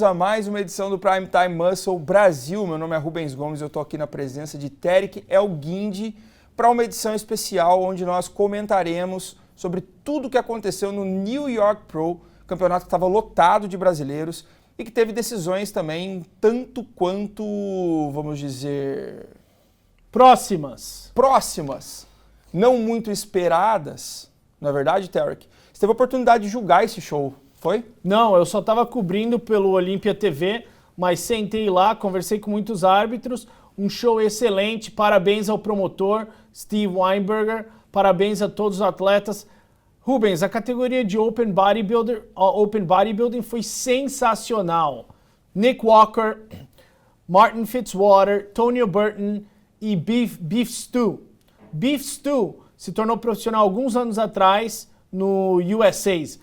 Bem-vindos a mais uma edição do Prime Time Muscle Brasil. Meu nome é Rubens Gomes e eu estou aqui na presença de Tarek El Guindy para uma edição especial onde nós comentaremos sobre tudo o que aconteceu no New York Pro, campeonato que estava lotado de brasileiros e que teve decisões também tanto quanto, vamos dizer... Próximas, não muito esperadas, não é verdade, Tarek? Você teve a oportunidade de julgar esse show, foi? Não, eu só estava cobrindo pelo Olympia TV, mas sentei lá, conversei com muitos árbitros, um show excelente, parabéns ao promotor Steve Weinberger, parabéns a todos os atletas. Rubens, a categoria de Open Bodybuilding foi sensacional. Nick Walker, Martin Fitzwater, Tony Burton e Beef Stew. Beef Stew se tornou profissional alguns anos atrás no USA's.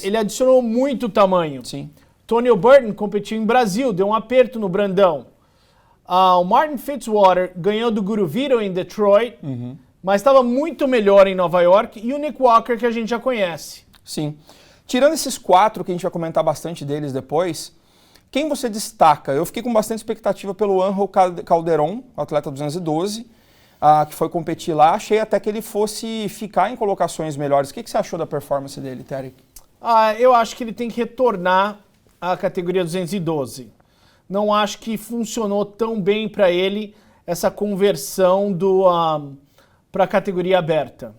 Ele adicionou muito tamanho. Sim. Tony Burton competiu em Brasil, deu um aperto no Brandão. O Martin Fitzwater ganhou do Guru Vito em Detroit, mas estava muito melhor em Nova York. E o Nick Walker, que a gente já conhece. Sim. Tirando esses 4, que a gente vai comentar bastante deles depois, quem você destaca? Eu fiquei com bastante expectativa pelo Angel Calderon, atleta 212, que foi competir lá. Achei até que ele fosse ficar em colocações melhores. O que você achou da performance dele, Tarek? Eu acho que ele tem que retornar à categoria 212. Não acho que funcionou tão bem para ele essa conversão para a categoria aberta.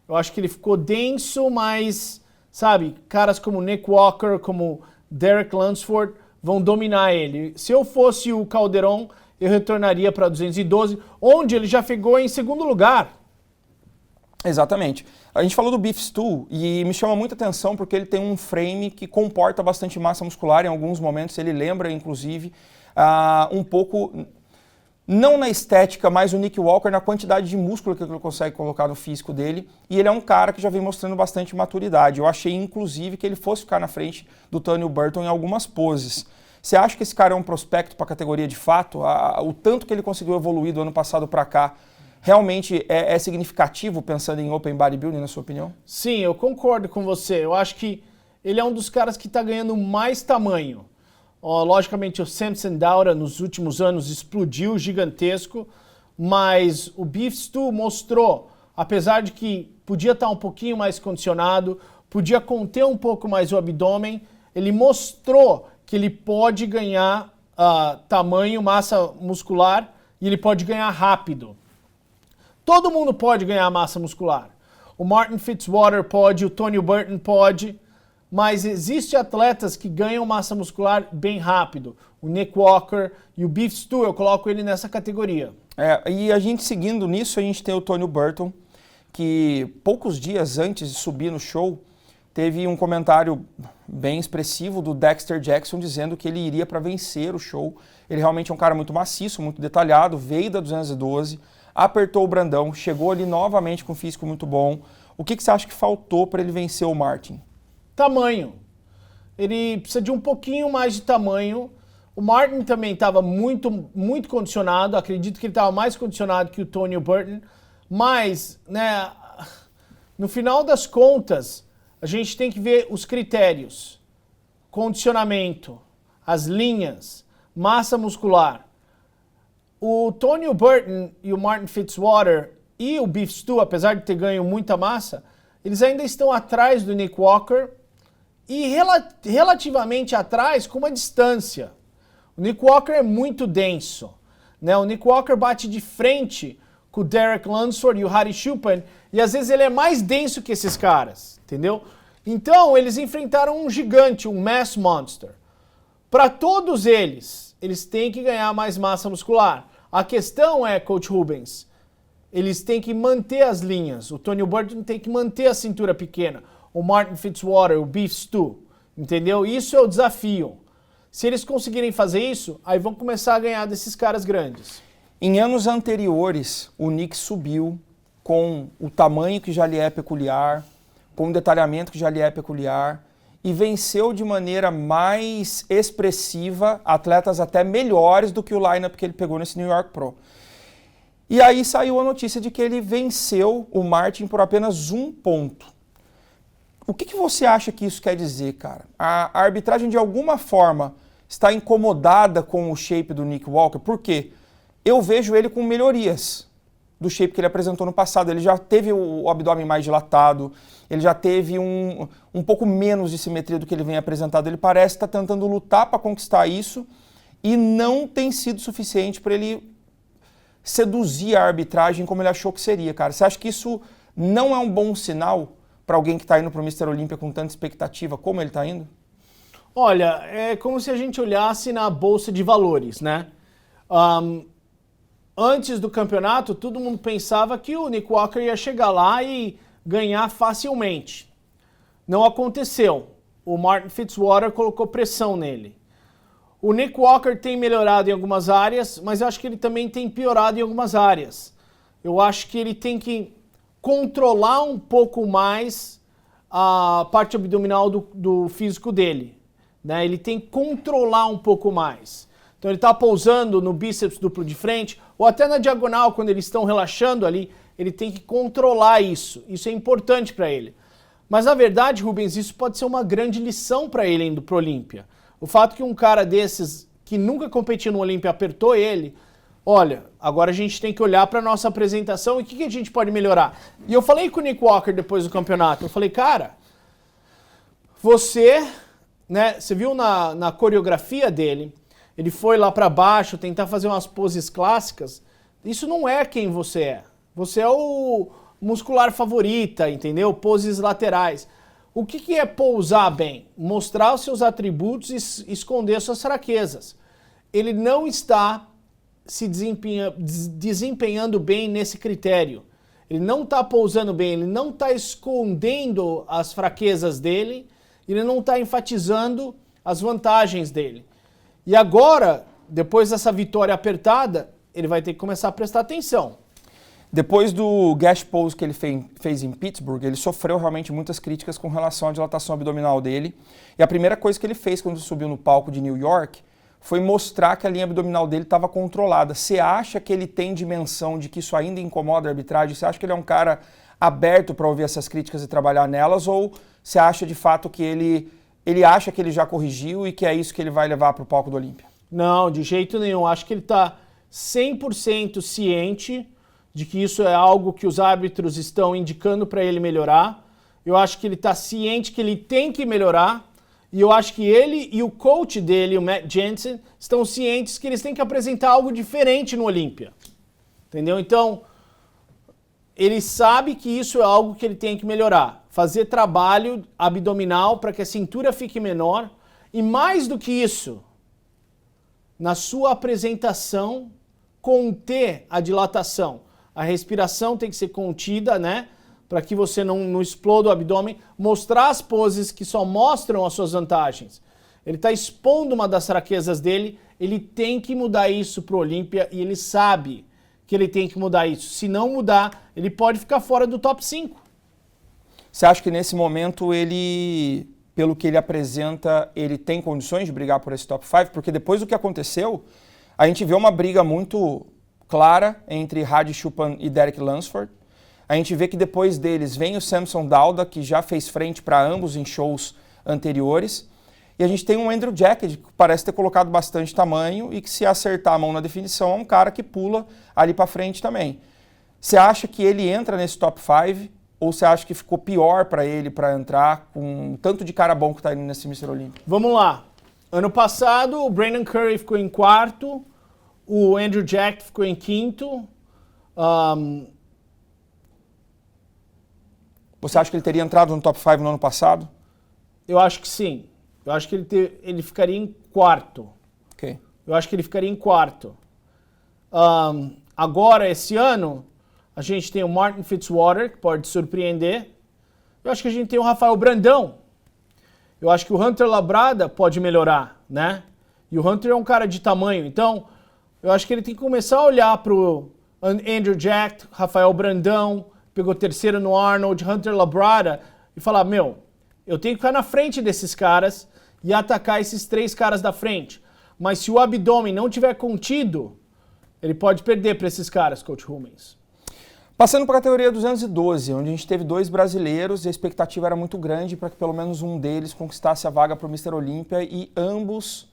Eu acho que ele ficou denso, mas, sabe, caras como Nick Walker, como Derek Lunsford vão dominar ele. Se eu fosse o Calderon, eu retornaria para 212, onde ele já ficou em segundo lugar. Exatamente. A gente falou do Beef Stew e me chama muita atenção porque ele tem um frame que comporta bastante massa muscular. Em alguns momentos ele lembra, inclusive, um pouco, não na estética, mas o Nick Walker na quantidade de músculo que ele consegue colocar no físico dele. E ele é um cara que já vem mostrando bastante maturidade. Eu achei, inclusive, que ele fosse ficar na frente do Tony Burton em algumas poses. Você acha que esse cara é um prospecto para a categoria de fato? O tanto que ele conseguiu evoluir do ano passado para cá realmente é significativo pensando em Open Bodybuilding, na sua opinião? Sim, eu concordo com você. Eu acho que ele é um dos caras que está ganhando mais tamanho. Logicamente, o Samson Dauda nos últimos anos explodiu, gigantesco, mas o Beef Stew mostrou, apesar de que podia estar um pouquinho mais condicionado, podia conter um pouco mais o abdômen, ele mostrou que ele pode ganhar tamanho, massa muscular, e ele pode ganhar rápido. Todo mundo pode ganhar massa muscular. O Martin Fitzwater pode, o Tony Burton pode, mas existem atletas que ganham massa muscular bem rápido. O Nick Walker e o Beef Stew, eu coloco ele nessa categoria. E a gente seguindo nisso, a gente tem o Tony Burton, que poucos dias antes de subir no show, teve um comentário bem expressivo do Dexter Jackson dizendo que ele iria para vencer o show. Ele realmente é um cara muito maciço, muito detalhado, veio da 212, apertou o Brandão, chegou ali novamente com um físico muito bom. O que você acha que faltou para ele vencer o Martin? Tamanho. Ele precisa de um pouquinho mais de tamanho. O Martin também estava muito condicionado, acredito que ele estava mais condicionado que o Tony Burton, mas, né, no final das contas, a gente tem que ver os critérios, condicionamento, as linhas, massa muscular. O Tony Burton e o Martin Fitzwater e o Beef Stew, apesar de ter ganho muita massa, eles ainda estão atrás do Nick Walker e relativamente atrás com uma distância. O Nick Walker é muito denso, né? O Nick Walker bate de frente com o Derek Lunsford e o Hadi Choopan e às vezes ele é mais denso que esses caras, entendeu? Então, eles enfrentaram um gigante, um mass monster. Para todos eles têm que ganhar mais massa muscular. A questão é, Coach Rubens, eles têm que manter as linhas. O Tony Burton tem que manter a cintura pequena. O Martin Fitzwater, o Beef Stew, entendeu? Isso é o desafio. Se eles conseguirem fazer isso, aí vão começar a ganhar desses caras grandes. Em anos anteriores, o Nick subiu com o tamanho que já lhe é peculiar, com um detalhamento que já lhe é peculiar, e venceu de maneira mais expressiva atletas até melhores do que o lineup que ele pegou nesse New York Pro. E aí saiu a notícia de que ele venceu o Martin por apenas 1 ponto. O que você acha que isso quer dizer, cara? A arbitragem, de alguma forma, está incomodada com o shape do Nick Walker? Por quê? Eu vejo ele com melhorias do shape que ele apresentou no passado. Ele já teve o abdômen mais dilatado, ele já teve um pouco menos de simetria do que ele vem apresentado. Ele parece estar tentando lutar para conquistar isso e não tem sido suficiente para ele seduzir a arbitragem como ele achou que seria, cara. Você acha que isso não é um bom sinal para alguém que está indo para o Mr. Olímpia com tanta expectativa como ele está indo? Olha, é como se a gente olhasse na bolsa de valores, né? Antes do campeonato, todo mundo pensava que o Nick Walker ia chegar lá e ganhar facilmente. Não aconteceu. O Martin Fitzwater colocou pressão nele. O Nick Walker tem melhorado em algumas áreas, mas eu acho que ele também tem piorado em algumas áreas. Eu acho que ele tem que controlar um pouco mais a parte abdominal do físico dele, né? Ele tem que controlar um pouco mais. Então ele está pousando no bíceps duplo de frente, ou até na diagonal, quando eles estão relaxando ali, ele tem que controlar isso. Isso é importante para ele. Mas na verdade, Rubens, isso pode ser uma grande lição para ele indo para o Olímpia. O fato que um cara desses, que nunca competiu no Olímpia, apertou ele, olha, agora a gente tem que olhar para a nossa apresentação e o que a gente pode melhorar. E eu falei com o Nick Walker depois do campeonato, eu falei, cara, você, né, você viu na coreografia dele, ele foi lá para baixo tentar fazer umas poses clássicas, isso não é quem você é. Você é o muscular favorita, entendeu? Poses laterais. O que é pousar bem? Mostrar os seus atributos e esconder suas fraquezas. Ele não está se desempenhando bem nesse critério. Ele não está pousando bem, ele não está escondendo as fraquezas dele, ele não está enfatizando as vantagens dele. E agora, depois dessa vitória apertada, ele vai ter que começar a prestar atenção. Depois do gash pose que ele fez em Pittsburgh, ele sofreu realmente muitas críticas com relação à dilatação abdominal dele. E a primeira coisa que ele fez quando subiu no palco de New York foi mostrar que a linha abdominal dele estava controlada. Você acha que ele tem dimensão de que isso ainda incomoda a arbitragem? Você acha que ele é um cara aberto para ouvir essas críticas e trabalhar nelas? Ou você acha de fato que ele acha que ele já corrigiu e que é isso que ele vai levar para o palco do Olímpia? Não, de jeito nenhum. Acho que ele está 100% ciente de que isso é algo que os árbitros estão indicando para ele melhorar. Eu acho que ele está ciente que ele tem que melhorar. E eu acho que ele e o coach dele, o Matt Jensen, estão cientes que eles têm que apresentar algo diferente no Olímpia. Entendeu? Então, ele sabe que isso é algo que ele tem que melhorar. Fazer trabalho abdominal para que a cintura fique menor. E mais do que isso, na sua apresentação, conter a dilatação. A respiração tem que ser contida, né? Para que você não exploda o abdômen. Mostrar as poses que só mostram as suas vantagens. Ele está expondo uma das fraquezas dele. Ele tem que mudar isso para o Olímpia e ele sabe que ele tem que mudar isso. Se não mudar, ele pode ficar fora do top 5. Você acha que nesse momento ele, pelo que ele apresenta, ele tem condições de brigar por esse top 5? Porque depois do que aconteceu, a gente vê uma briga muito clara entre Hadi Choopan e Derek Lunsford. A gente vê que depois deles vem o Samson Dauda, que já fez frente para ambos em shows anteriores. E a gente tem um Andrew Jacked, que parece ter colocado bastante tamanho e que, se acertar a mão na definição, é um cara que pula ali para frente também. Você acha que ele entra nesse top 5 ou você acha que ficou pior para ele para entrar com tanto de cara bom que está indo nesse Mr. Olímpia? Vamos lá. Ano passado, o Brandon Curry ficou em quarto, o Andrew Jack ficou em quinto. Você acha que ele teria entrado no top 5 no ano passado? Eu acho que sim. Eu acho que ele ficaria em quarto. Ok. Eu acho que ele ficaria em quarto. Agora, esse ano, a gente tem o Martin Fitzwater, que pode surpreender. Eu acho que a gente tem o Rafael Brandão. Eu acho que o Hunter Labrada pode melhorar, né? E o Hunter é um cara de tamanho. Então, eu acho que ele tem que começar a olhar para o Andrew Jack, Rafael Brandão, pegou terceiro no Arnold, Hunter Labrada, e falar, meu, eu tenho que ficar na frente desses caras e atacar esses três caras da frente. Mas se o abdômen não tiver contido, ele pode perder para esses caras, Coach Rubens. Passando para a categoria 212, onde a gente teve 2 brasileiros e a expectativa era muito grande para que pelo menos um deles conquistasse a vaga para o Mr. Olímpia e ambos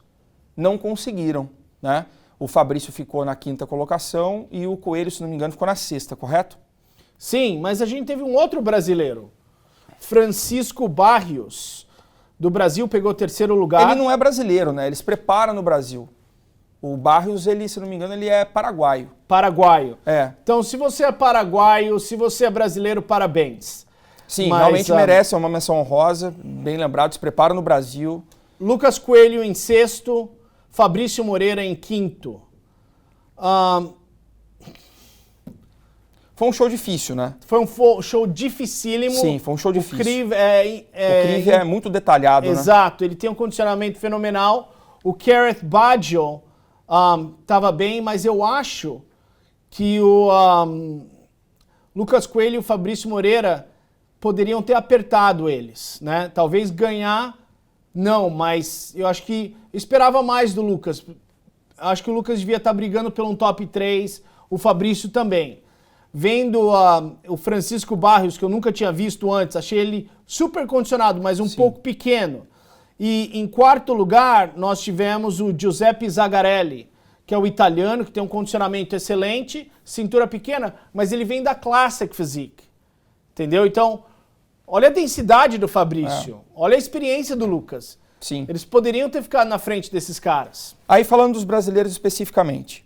não conseguiram, né? O Fabrício ficou na 5ª colocação e o Coelho, se não me engano, ficou na 6ª, correto? Sim, mas a gente teve um outro brasileiro, Francisco Barrios, do Brasil, pegou 3º lugar. Ele não é brasileiro, né? Ele se prepara no Brasil. O Barrios, ele, se não me engano, ele é paraguaio. Paraguaio. É. Então, se você é paraguaio, se você é brasileiro, parabéns. Sim, mas, realmente merece, é uma menção honrosa, bem lembrado, se prepara no Brasil. Lucas Coelho em 6º, Fabrício Moreira em 5º. Foi um show difícil, né? Foi um show dificílimo. Sim, foi um show difícil. O Criv é muito detalhado, né? Exato, ele tem um condicionamento fenomenal. O Gareth Baggio estava bem, mas eu acho que o Lucas Coelho e o Fabrício Moreira poderiam ter apertado eles, né? Talvez ganhar, não, mas eu acho que eu esperava mais do Lucas. Acho que o Lucas devia estar brigando pelo top 3, o Fabrício também. Vendo o Francisco Barrios, que eu nunca tinha visto antes, achei ele super condicionado, mas um pouco pequeno. E em 4º lugar, nós tivemos o Giuseppe Zagarelli, que é o italiano, que tem um condicionamento excelente, cintura pequena, mas ele vem da Classic Physique. Entendeu? Então, olha a densidade do Fabrício, olha a experiência do Lucas. Sim. Eles poderiam ter ficado na frente desses caras. Aí falando dos brasileiros especificamente,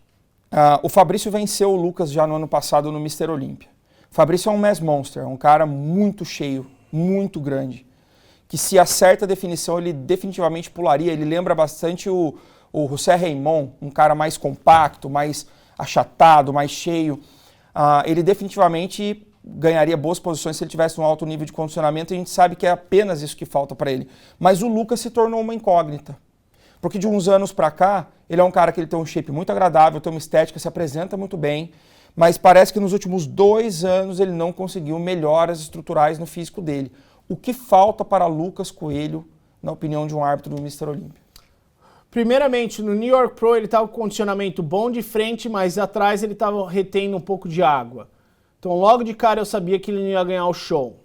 o Fabrício venceu o Lucas já no ano passado no Mr. Olympia. O Fabrício é um mass monster, é um cara muito cheio, muito grande, que se acerta a definição ele definitivamente pularia. Ele lembra bastante o José Raymond, um cara mais compacto, mais achatado, mais cheio. Ele definitivamente ganharia boas posições se ele tivesse um alto nível de condicionamento, e a gente sabe que é apenas isso que falta para ele. Mas o Lucas se tornou uma incógnita. Porque de uns anos para cá, ele é um cara que ele tem um shape muito agradável, tem uma estética, se apresenta muito bem, mas parece que nos últimos 2 anos ele não conseguiu melhoras estruturais no físico dele. O que falta para Lucas Coelho, na opinião de um árbitro do Mr. Olympia? Primeiramente, no New York Pro ele estava com condicionamento bom de frente, mas atrás ele estava retendo um pouco de água. Então logo de cara eu sabia que ele não ia ganhar o show.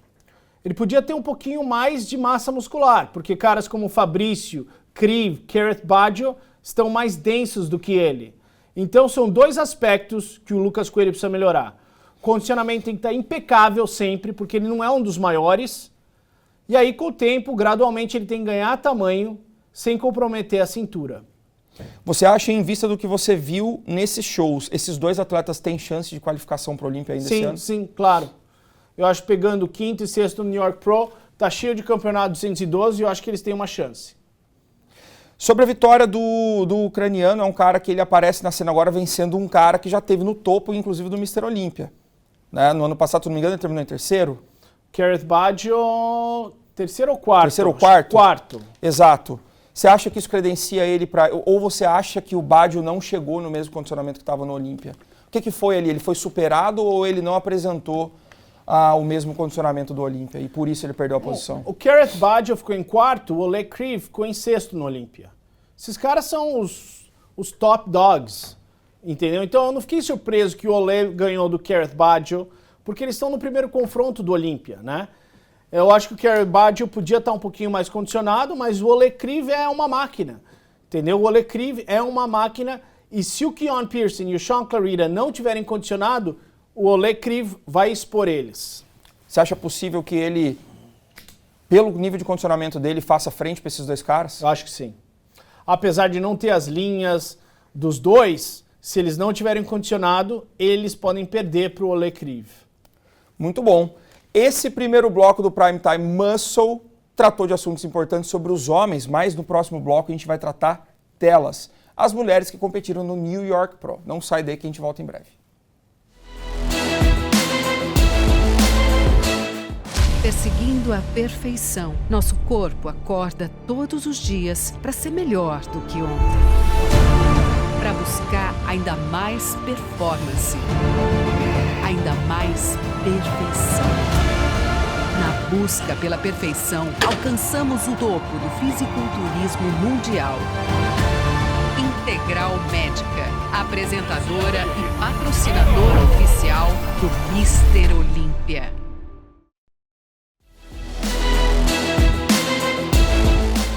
Ele podia ter um pouquinho mais de massa muscular, porque caras como Fabrício, Criv, Gareth Baggio estão mais densos do que ele. Então são 2 aspectos que o Lucas Coelho precisa melhorar. O condicionamento tem que estar impecável sempre, porque ele não é um dos maiores. E aí com o tempo, gradualmente ele tem que ganhar tamanho sem comprometer a cintura. Você acha, em vista do que você viu nesses shows, esses 2 atletas têm chance de qualificação para o Olympia ainda esse ano? Sim, claro. Eu acho que pegando o 5º e 6º no New York Pro, tá cheio de campeonato 212 e eu acho que eles têm uma chance. Sobre a vitória do ucraniano, é um cara que ele aparece na cena agora vencendo um cara que já teve no topo, inclusive, do Mr. Olympia. Né? No ano passado, se não me engano, ele terminou em 3º. Gareth Baggio, 3º ou 4º? 3º ou 4º? 4º. Exato. Você acha que isso credencia ele para... Ou você acha que o Baggio não chegou no mesmo condicionamento que estava no Olympia? O que foi ali? Ele foi superado ou ele não apresentou o mesmo condicionamento do Olympia e por isso ele perdeu a posição? O Gareth Baggio ficou em 4º, o Oleg Kriv ficou em 6º no Olympia. Esses caras são os top dogs, entendeu? Então eu não fiquei surpreso que o Oleg ganhou do Gareth Baggio, porque eles estão no primeiro confronto do Olympia, né? Eu acho que o Gareth Baggio podia estar um pouquinho mais condicionado, mas o Oleg Kriv é uma máquina, entendeu? O Oleg Kriv é uma máquina e se o Keon Pearson e o Sean Clarida não tiverem condicionado, o Oleg Kriv vai expor eles. Você acha possível que ele, pelo nível de condicionamento dele, faça frente para esses 2 caras? Eu acho que sim. Apesar de não ter as linhas dos 2, se eles não tiverem condicionado, eles podem perder para o Oleg Kriv. Muito bom. Esse primeiro bloco do Prime Time Muscle tratou de assuntos importantes sobre os homens, mas no próximo bloco a gente vai tratar delas, as mulheres que competiram no New York Pro. Não sai daí que a gente volta em breve. Perseguindo a perfeição, nosso corpo acorda todos os dias para ser melhor do que ontem. Para buscar ainda mais performance, ainda mais perfeição. Na busca pela perfeição, alcançamos o topo do fisiculturismo mundial. Integral Médica, apresentadora e patrocinadora oficial do Mr. Olympia.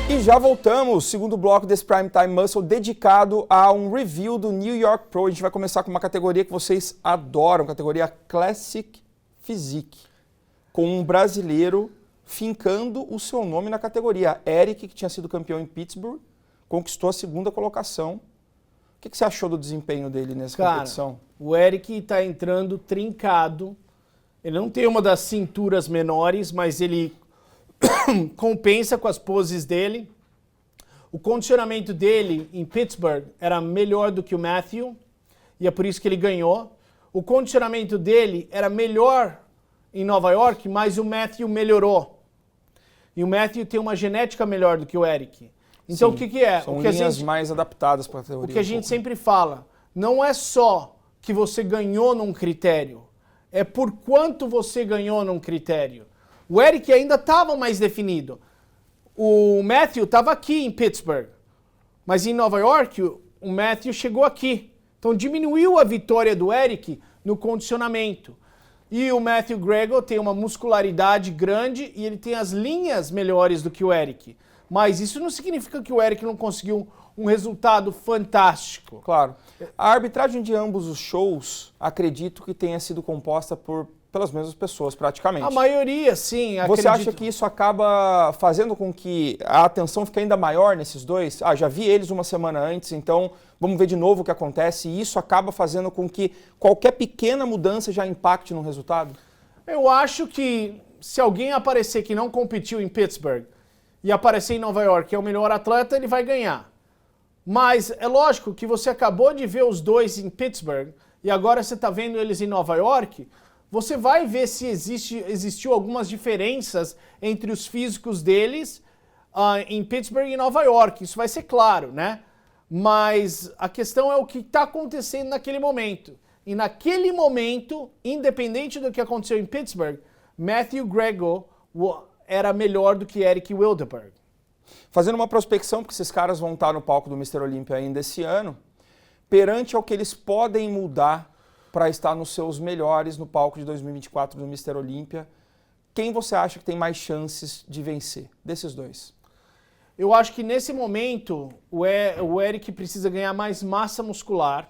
E E já voltamos, segundo bloco desse Prime Time Muscle, dedicado a um review do New York Pro. A gente vai começar com uma categoria que vocês adoram, categoria Classic Physique, com um brasileiro fincando o seu nome na categoria. Eric, que tinha sido campeão em Pittsburgh, conquistou a segunda colocação. O que você achou do desempenho dele nessa competição? O Eric está entrando trincado. Ele não tem uma das cinturas menores, mas ele compensa com as poses dele. O condicionamento dele em Pittsburgh era melhor do que o Matthew, e é por isso que ele ganhou. O condicionamento dele era melhor em Nova York, mas o Matthew melhorou. E o Matthew tem uma genética melhor do que o Eric. Então, Sim, o que é? São o que linhas mais adaptadas para a categoria. O que a gente sempre fala, não é só que você ganhou num critério, é por quanto você ganhou num critério. O Eric ainda estava mais definido. O Matthew estava aqui em Pittsburgh, mas em Nova York o Matthew chegou aqui. Então diminuiu a vitória do Eric no condicionamento. E o Matthew Grego tem uma muscularidade grande e ele tem as linhas melhores do que o Eric. Mas isso não significa que o Eric não conseguiu um resultado fantástico. Claro. A arbitragem de ambos os shows, acredito que tenha sido composta pelas mesmas pessoas, praticamente. A maioria, sim. Você acha que isso acaba fazendo com que a atenção fique ainda maior nesses dois? Já vi eles uma semana antes, então vamos ver de novo o que acontece. E isso acaba fazendo com que qualquer pequena mudança já impacte no resultado? Eu acho que se alguém aparecer que não competiu em Pittsburgh e aparecer em Nova York, que é o melhor atleta, ele vai ganhar. Mas é lógico que você acabou de ver os dois em Pittsburgh e agora você está vendo eles em Nova York, você vai ver se existiu algumas diferenças entre os físicos deles em Pittsburgh e Nova York. Isso vai ser claro, né? Mas a questão é o que está acontecendo naquele momento. E naquele momento, independente do que aconteceu em Pittsburgh, Matthew Grego era melhor do que Eric Wilderberg. Fazendo uma prospecção, porque esses caras vão estar no palco do Mr. Olympia ainda esse ano, perante ao que eles podem mudar para estar nos seus melhores no palco de 2024 do Mr. Olympia, quem você acha que tem mais chances de vencer desses dois? Eu acho que nesse momento o Eric precisa ganhar mais massa muscular,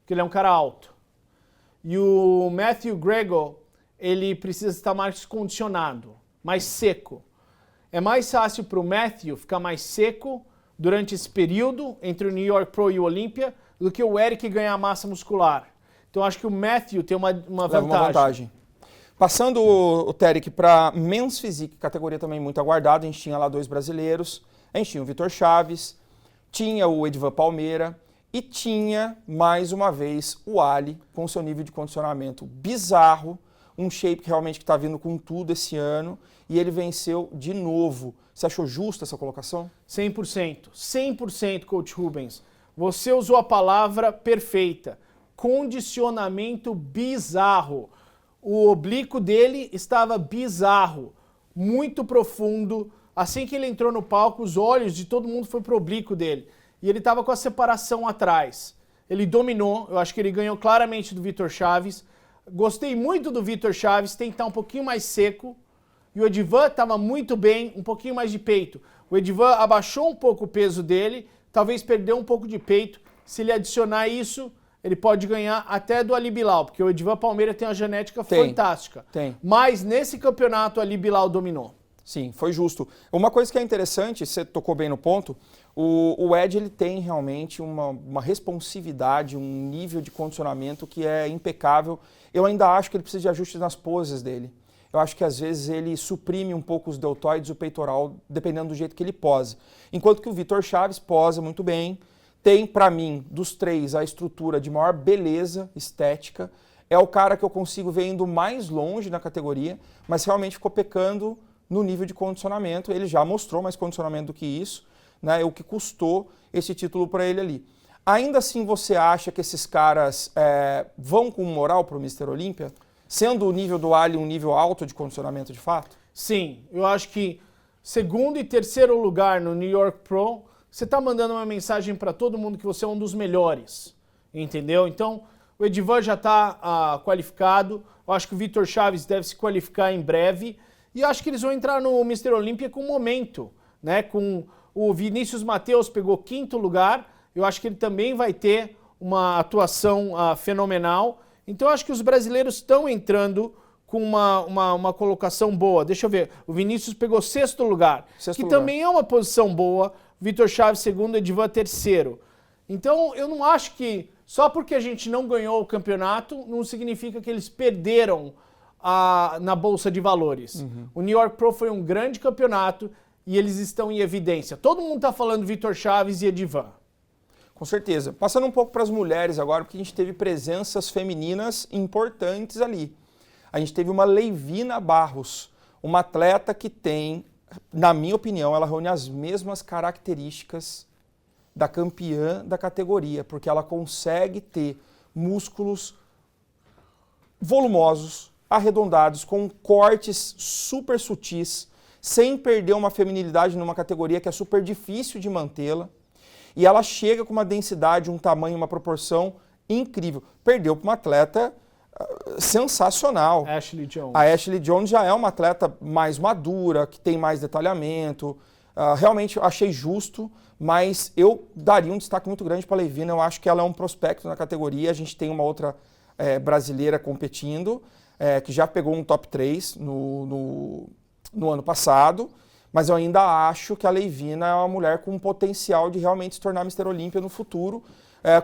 porque ele é um cara alto. E o Matthew Grego, ele precisa estar mais condicionado, mais seco. É mais fácil para o Matthew ficar mais seco durante esse período entre o New York Pro e o Olympia do que o Eric ganhar massa muscular. Então acho que o Matthew tem uma vantagem. Passando o Tarek para Men's Physique, categoria também muito aguardada, a gente tinha lá dois brasileiros, a gente tinha o Vitor Chaves, tinha o Edivan Palmeira e tinha, mais uma vez, o Ali, com seu nível de condicionamento bizarro, um shape que realmente está vindo com tudo esse ano, e ele venceu de novo. Você achou justa essa colocação? 100%. 100%, Coach Rubens. Você usou a palavra perfeita. Condicionamento bizarro. O oblíquo dele estava bizarro, muito profundo. Assim que ele entrou no palco, os olhos de todo mundo foi pro oblíquo dele. E ele estava com a separação atrás. Ele dominou, eu acho que ele ganhou claramente do Vitor Chaves. Gostei muito do Vitor Chaves, tem que estar um pouquinho mais seco. E o Edivan estava muito bem, um pouquinho mais de peito. O Edivan abaixou um pouco o peso dele, talvez perdeu um pouco de peito. Se ele adicionar isso, ele pode ganhar até do Ali Bilal, porque o Edivan Palmeira tem uma genética fantástica. Mas nesse campeonato, o Ali Bilal dominou. Sim, foi justo. Uma coisa que é interessante, você tocou bem no ponto, o Ed ele tem realmente uma responsividade, um nível de condicionamento que é impecável. Eu ainda acho que ele precisa de ajustes nas poses dele. Eu acho que às vezes ele suprime um pouco os deltoides e o peitoral, dependendo do jeito que ele posa. Enquanto que o Vitor Chaves posa muito bem, tem, para mim, dos três, a estrutura de maior beleza estética. É o cara que eu consigo ver indo mais longe na categoria, mas realmente ficou pecando no nível de condicionamento. Ele já mostrou mais condicionamento do que isso, né? O que custou esse título para ele ali. Ainda assim, você acha que esses caras vão com moral para o Mr. Olympia, sendo o nível do Ali um nível alto de condicionamento de fato? Sim, eu acho que segundo e terceiro lugar no New York Pro, você está mandando uma mensagem para todo mundo que você é um dos melhores, entendeu? Então, o Edivan já está qualificado, eu acho que o Vitor Chaves deve se qualificar em breve, e acho que eles vão entrar no Mr. Olympia com momento, né? Com O Vinícius Mateus pegou 5º lugar. Eu acho que ele também vai ter uma atuação fenomenal. Então, eu acho que os brasileiros estão entrando com uma colocação boa. Deixa eu ver. O Vinícius pegou 6º lugar, que também é uma posição boa. Vitor Chaves, 2º, Edivan, 3º. Então, eu não acho que só porque a gente não ganhou o campeonato, não significa que eles perderam na Bolsa de Valores. O New York Pro foi um grande campeonato e eles estão em evidência. Todo mundo está falando Vitor Chaves e Edivan. Com certeza. Passando um pouco para as mulheres agora, porque a gente teve presenças femininas importantes ali. A gente teve uma Leivina Barros, uma atleta que tem, na minha opinião, ela reúne as mesmas características da campeã da categoria, porque ela consegue ter músculos volumosos, arredondados, com cortes super sutis, sem perder uma feminilidade numa categoria que é super difícil de mantê-la. E ela chega com uma densidade, um tamanho, uma proporção incrível. Perdeu para uma atleta sensacional. Ashley Jones. A Ashley Jones já é uma atleta mais madura, que tem mais detalhamento. Realmente achei justo, mas eu daria um destaque muito grande para a Leivina. Eu acho que ela é um prospecto na categoria. A gente tem uma outra brasileira competindo, que já pegou um top 3 no ano passado. Mas eu ainda acho que a Leivina é uma mulher com potencial de realmente se tornar Mr. Olímpia no futuro,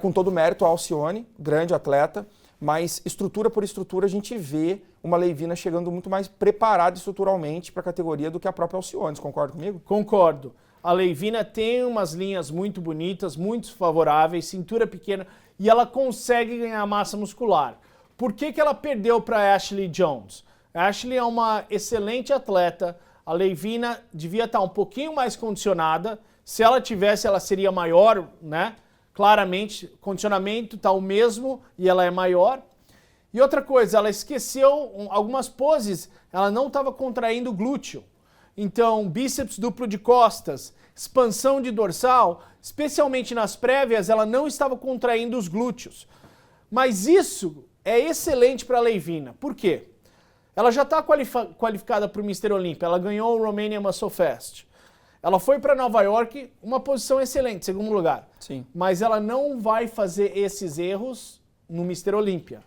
com todo o mérito a Alcione, grande atleta, mas estrutura por estrutura a gente vê uma Leivina chegando muito mais preparada estruturalmente para a categoria do que a própria Alcione. Você concorda comigo? Concordo. A Leivina tem umas linhas muito bonitas, muito favoráveis, cintura pequena, e ela consegue ganhar massa muscular. Por que ela perdeu para a Ashley Jones? A Ashley é uma excelente atleta. A Leivina devia estar um pouquinho mais condicionada. Se ela tivesse, ela seria maior, né? Claramente, o condicionamento está o mesmo e ela é maior. E outra coisa, ela esqueceu algumas poses, ela não estava contraindo o glúteo. Então, bíceps duplo de costas, expansão de dorsal, especialmente nas prévias, ela não estava contraindo os glúteos. Mas isso é excelente para a Leivina. Por quê? Ela já está qualificada para o Mr. Olympia, ela ganhou o Romania Muscle Fest. Ela foi para Nova York, uma posição excelente, 2º lugar. Sim. Mas ela não vai fazer esses erros no Mr. Olympia.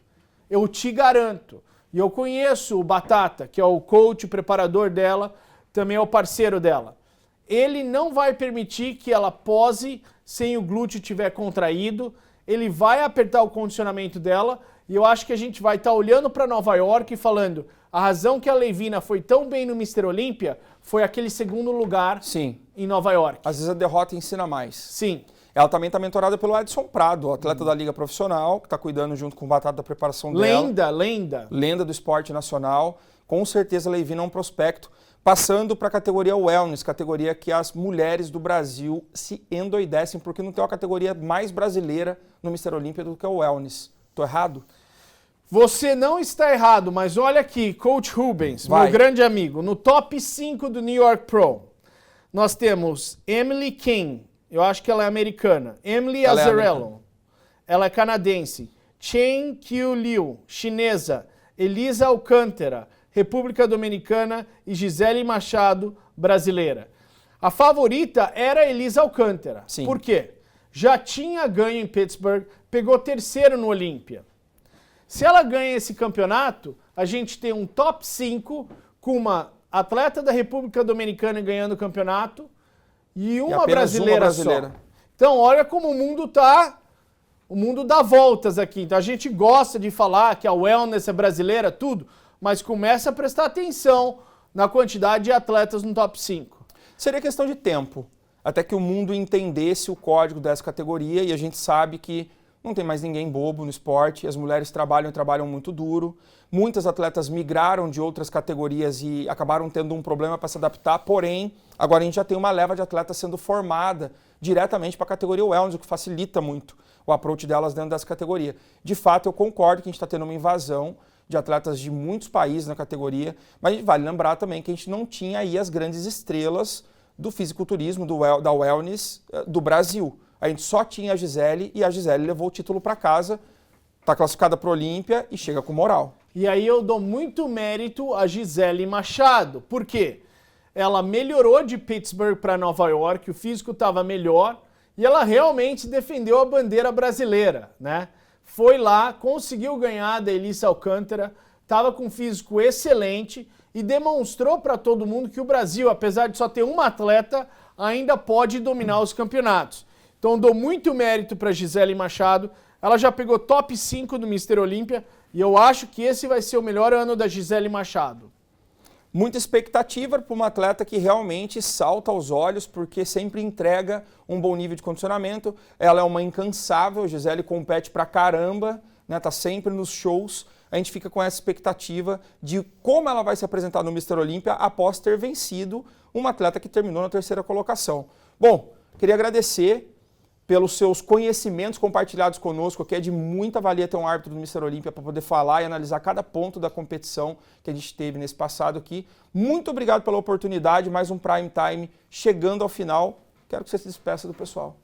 Eu te garanto. E eu conheço o Batata, que é o coach, o preparador dela, também é o parceiro dela. Ele não vai permitir que ela pose sem o glúteo estiver contraído. Ele vai apertar o condicionamento dela. E eu acho que a gente vai estar olhando para Nova York e falando, a razão que a Leivina foi tão bem no Mr. Olympia foi aquele 2º lugar em Nova York. Às vezes a derrota ensina mais. Sim. Ela também está mentorada pelo Edson Prado, atleta da Liga Profissional, que está cuidando junto com o Batata da preparação dela. Lenda do esporte nacional. Com certeza a Leivina é um prospecto. Passando para a categoria Wellness, categoria que as mulheres do Brasil se endoidecem, porque não tem uma categoria mais brasileira no Mr. Olympia do que o Wellness. Tô errado? Você não está errado, mas olha aqui, Coach Rubens, meu grande amigo, no top 5 do New York Pro, nós temos Emily King, eu acho que ela é americana, Emily Azzarello, ela é canadense, Chen Qiu Liu, chinesa, Elisa Alcântara, República Dominicana e Gisele Machado, brasileira. A favorita era Elisa Alcântara. Sim. Por quê? Já tinha ganho em Pittsburgh, pegou 3º no Olímpia. Se ela ganha esse campeonato, a gente tem um top 5 com uma atleta da República Dominicana ganhando o campeonato e uma brasileira só. Então, olha como o mundo tá. O mundo dá voltas aqui. Então, a gente gosta de falar que a wellness é brasileira, tudo, mas começa a prestar atenção na quantidade de atletas no top 5. Seria questão de tempo, até que o mundo entendesse o código dessa categoria, e a gente sabe que não tem mais ninguém bobo no esporte, as mulheres trabalham muito duro, muitas atletas migraram de outras categorias e acabaram tendo um problema para se adaptar, porém, agora a gente já tem uma leva de atletas sendo formada diretamente para a categoria Wellness, o que facilita muito o approach delas dentro dessa categoria. De fato, eu concordo que a gente está tendo uma invasão de atletas de muitos países na categoria, mas vale lembrar também que a gente não tinha aí as grandes estrelas do fisiculturismo, da wellness do Brasil. A gente só tinha a Gisele e a Gisele levou o título para casa, está classificada para a Olímpia e chega com moral. E aí eu dou muito mérito a Gisele Machado. Por quê? ela melhorou de Pittsburgh para Nova York, o físico estava melhor e ela realmente defendeu a bandeira brasileira, né? Foi lá, conseguiu ganhar da Elissa Alcântara, estava com um físico excelente e demonstrou para todo mundo que o Brasil, apesar de só ter uma atleta, ainda pode dominar os campeonatos. Então dou muito mérito para Gisele Machado, ela já pegou top 5 do Mr. Olímpia e eu acho que esse vai ser o melhor ano da Gisele Machado. Muita expectativa para uma atleta que realmente salta aos olhos, porque sempre entrega um bom nível de condicionamento. Ela é uma incansável, a Gisele compete pra caramba, né? Tá sempre nos shows. A gente fica com essa expectativa de como ela vai se apresentar no Mr. Olímpia após ter vencido uma atleta que terminou na 3ª colocação. Bom, queria agradecer pelos seus conhecimentos compartilhados conosco, que é de muita valia ter um árbitro do Mr. Olímpia para poder falar e analisar cada ponto da competição que a gente teve nesse passado aqui. Muito obrigado pela oportunidade, mais um Prime Time chegando ao final. Quero que você se despeça do pessoal.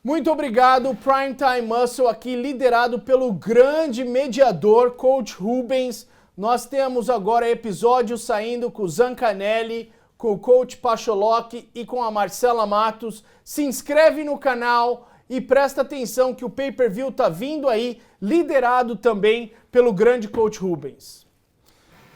Muito obrigado, Prime Time Muscle aqui liderado pelo grande mediador, Coach Rubens. Nós temos agora episódios saindo com o Zancanelli, com o Coach Pacholock e com a Marcela Matos. Se inscreve no canal e presta atenção que o pay-per-view tá vindo aí, liderado também pelo grande Coach Rubens.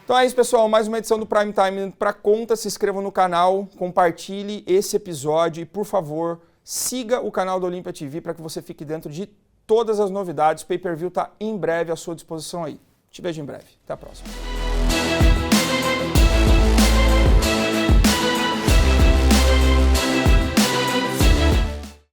Então é isso, pessoal. Mais uma edição do Prime Time para conta. Se inscreva no canal, compartilhe esse episódio e, por favor, siga o canal do Olympia TV para que você fique dentro de todas as novidades. O pay-per-view tá em breve à sua disposição aí. Te vejo em breve. Até a próxima.